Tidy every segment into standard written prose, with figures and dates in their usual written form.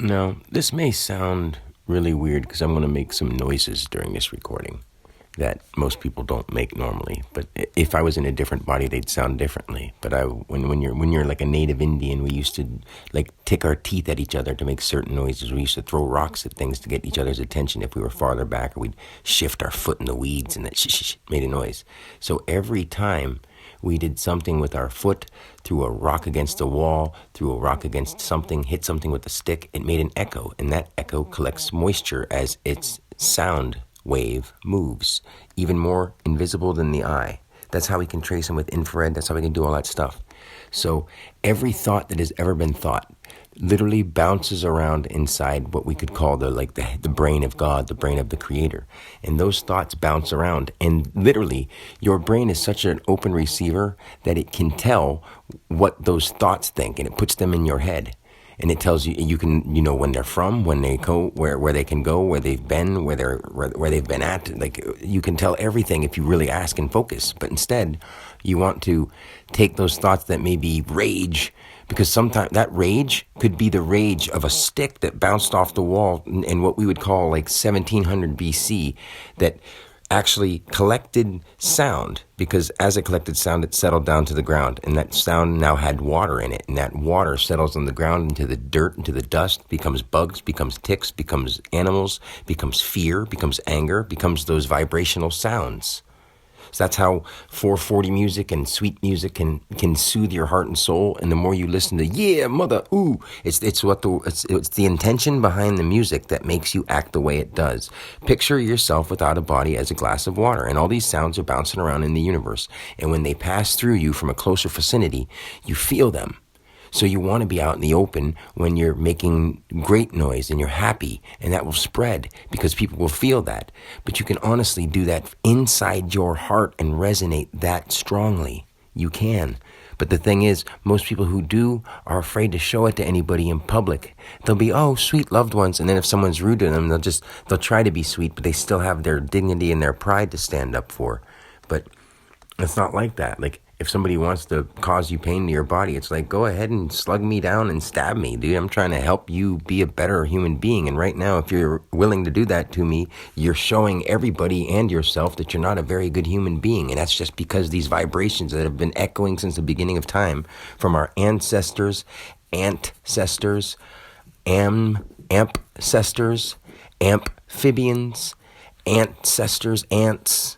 Now, this may sound really weird because I'm going to make some noises during this recording that most people don't make normally. But if I was in a different body, they'd sound differently. But when you're like a native Indian, we used to like tick our teeth at each other to make certain noises. We used to throw rocks at things to get each other's attention if we were farther back, or we'd shift our foot in the weeds and that made a noise. So every time we did something with our foot, threw a rock against a wall, threw a rock against something, hit something with a stick, it made an echo, and that echo collects moisture as its sound wave moves, even more invisible than the eye. That's how we can trace them with infrared. That's how we can do all that stuff. So every thought that has ever been thought literally bounces around inside what we could call the brain of God, the brain of the Creator. And those thoughts bounce around. And literally, your brain is such an open receiver that it can tell what those thoughts think, and it puts them in your head. And it tells you, when they're from, when they go, where they can go, where they've been, where they've been at. Like, you can tell everything if you really ask and focus. But instead, you want to take those thoughts that may be rage, because sometimes that rage could be the rage of a stick that bounced off the wall in what we would call like 1700 BC, that actually collected sound, because as it collected sound, it settled down to the ground, and that sound now had water in it, and that water settles on the ground into the dirt, into the dust, becomes bugs, becomes ticks, becomes animals, becomes fear, becomes anger, becomes those vibrational sounds. So that's how 440 music and sweet music can soothe your heart and soul. And the more you listen to yeah, mother, ooh, it's the intention behind the music that makes you act the way it does. Picture yourself without a body as a glass of water, and all these sounds are bouncing around in the universe. And when they pass through you from a closer vicinity, you feel them. So you want to be out in the open when you're making great noise and you're happy, and that will spread because people will feel that. But you can honestly do that inside your heart and resonate that strongly. You can. But the thing is, most people who do are afraid to show it to anybody in public. They'll be, oh, sweet loved ones. And then if someone's rude to them, they'll try to be sweet, but they still have their dignity and their pride to stand up for. But it's not like that. Like, if somebody wants to cause you pain to your body, it's like, go ahead and slug me down and stab me, dude. I'm trying to help you be a better human being. And right now, if you're willing to do that to me, you're showing everybody and yourself that you're not a very good human being. And that's just because these vibrations that have been echoing since the beginning of time from our ancestors, ampcestors, amphibians, ancestors, ants.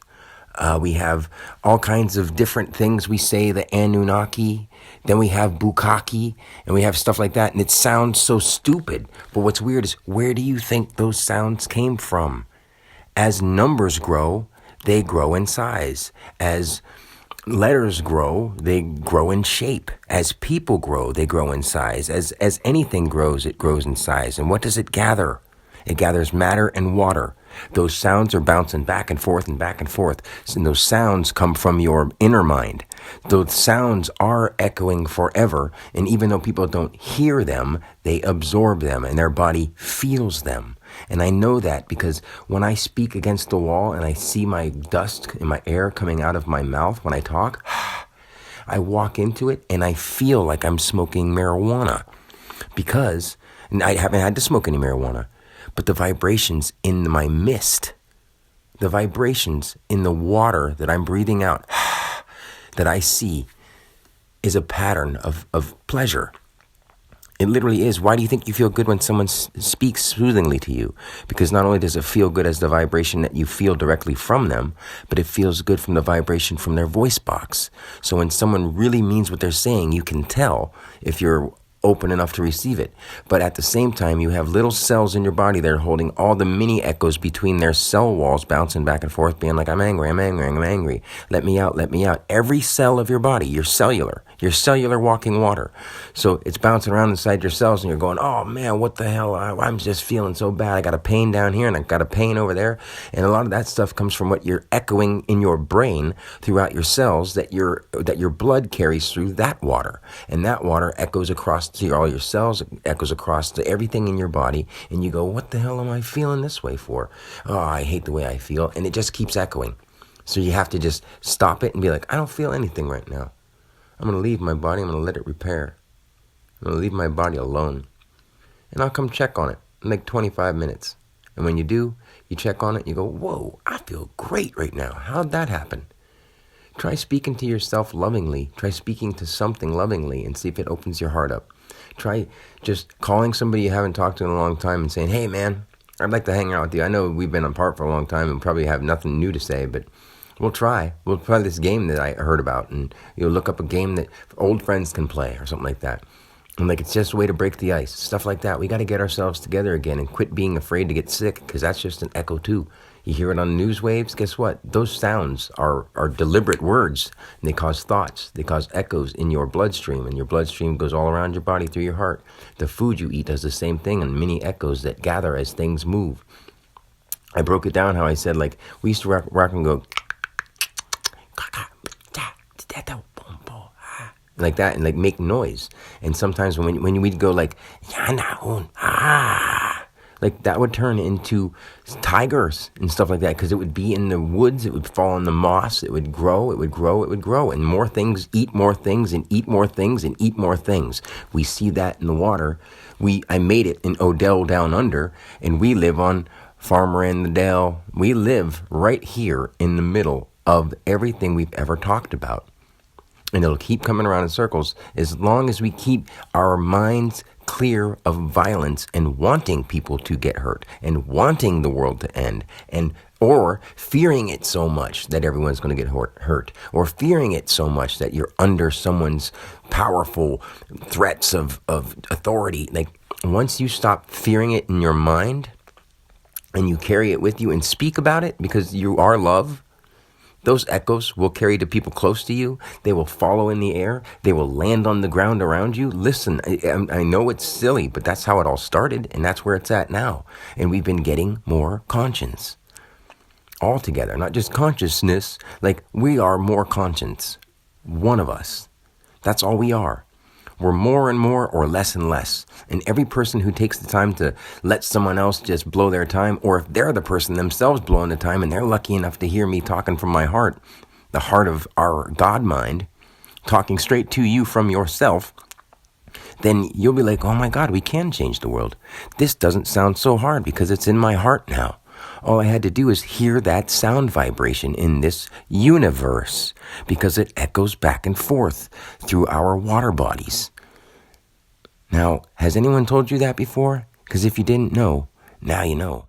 We have all kinds of different things. We say the Anunnaki, then we have Bukkake, and we have stuff like that. And it sounds so stupid. But what's weird is, where do you think those sounds came from? As numbers grow, they grow in size. As letters grow, they grow in shape. As people grow, they grow in size. As anything grows, it grows in size. And what does it gather? It gathers matter and water. Those sounds are bouncing back and forth and back and forth. And those sounds come from your inner mind. Those sounds are echoing forever. And even though people don't hear them, they absorb them and their body feels them. And I know that because when I speak against the wall and I see my dust and my air coming out of my mouth when I talk, I walk into it and I feel like I'm smoking marijuana, because I haven't had to smoke any marijuana. But the vibrations in my mist, the vibrations in the water that I'm breathing out, that I see, is a pattern of pleasure. It literally is. Why do you think you feel good when someone speaks soothingly to you? Because not only does it feel good as the vibration that you feel directly from them, but it feels good from the vibration from their voice box. So when someone really means what they're saying, you can tell if you're open enough to receive it. But at the same time, you have little cells in your body that are holding all the mini echoes between their cell walls, bouncing back and forth, being like, I'm angry, I'm angry, I'm angry. Let me out, let me out. Every cell of your body, you're cellular walking water. So it's bouncing around inside your cells and you're going, oh man, what the hell? I'm just feeling so bad. I got a pain down here and I got a pain over there. And a lot of that stuff comes from what you're echoing in your brain throughout your cells that your blood carries through that water. And that water echoes across to all your cells, echoes across to everything in your body, and you go, what the hell am I feeling this way for? Oh, I hate the way I feel, and it just keeps echoing. So you have to just stop it and be like, I don't feel anything right now. I'm going to leave my body, I'm going to let it repair. I'm going to leave my body alone. and I'll come check on it in like 25 minutes. And when you do, you check on it, you go, whoa, I feel great right now. How'd that happen? Try speaking to yourself lovingly. Try speaking to something lovingly and see if it opens your heart up. Try just calling somebody you haven't talked to in a long time and saying, hey, man, I'd like to hang out with you. I know we've been apart for a long time and probably have nothing new to say, but we'll try. We'll play this game that I heard about, and you'll look up a game that old friends can play or something like that. And like, it's just a way to break the ice, stuff like that. We got to get ourselves together again and quit being afraid to get sick, because that's just an echo too. You hear it on the news waves. Guess what? Those sounds are deliberate words, and they cause thoughts. They cause echoes in your bloodstream, and your bloodstream goes all around your body through your heart. The food you eat does the same thing, and mini echoes that gather as things move. I broke it down how I said, like, we used to rock and go like that, and like make noise. And sometimes when we'd go like like that would turn into tigers and stuff like that, because it would be in the woods, it would fall in the moss, it would grow, and more things eat more things and eat more things and eat more things. We see that in the water. I made it in Odell Down Under, and we live on Farmer in the Dell. We live right here in the middle of everything we've ever talked about. And it'll keep coming around in circles as long as we keep our minds clear of violence and wanting people to get hurt and wanting the world to end, or fearing it so much that everyone's going to get hurt, or fearing it so much that you're under someone's powerful threats of authority. Like, once you stop fearing it in your mind and you carry it with you and speak about it because you are love, those echoes will carry to people close to you. They will follow in the air. They will land on the ground around you. Listen, I know it's silly, but that's how it all started, and that's where it's at now. And we've been getting more conscience altogether, not just consciousness. Like, we are more conscience. One of us. That's all we are. We're more and more or less and less. And every person who takes the time to let someone else just blow their time, or if they're the person themselves blowing the time and they're lucky enough to hear me talking from my heart, the heart of our God mind, talking straight to you from yourself, then you'll be like, oh my God, we can change the world. This doesn't sound so hard because it's in my heart now. All I had to do is hear that sound vibration in this universe, because it echoes back and forth through our water bodies. Now, has anyone told you that before? Because if you didn't know, now you know.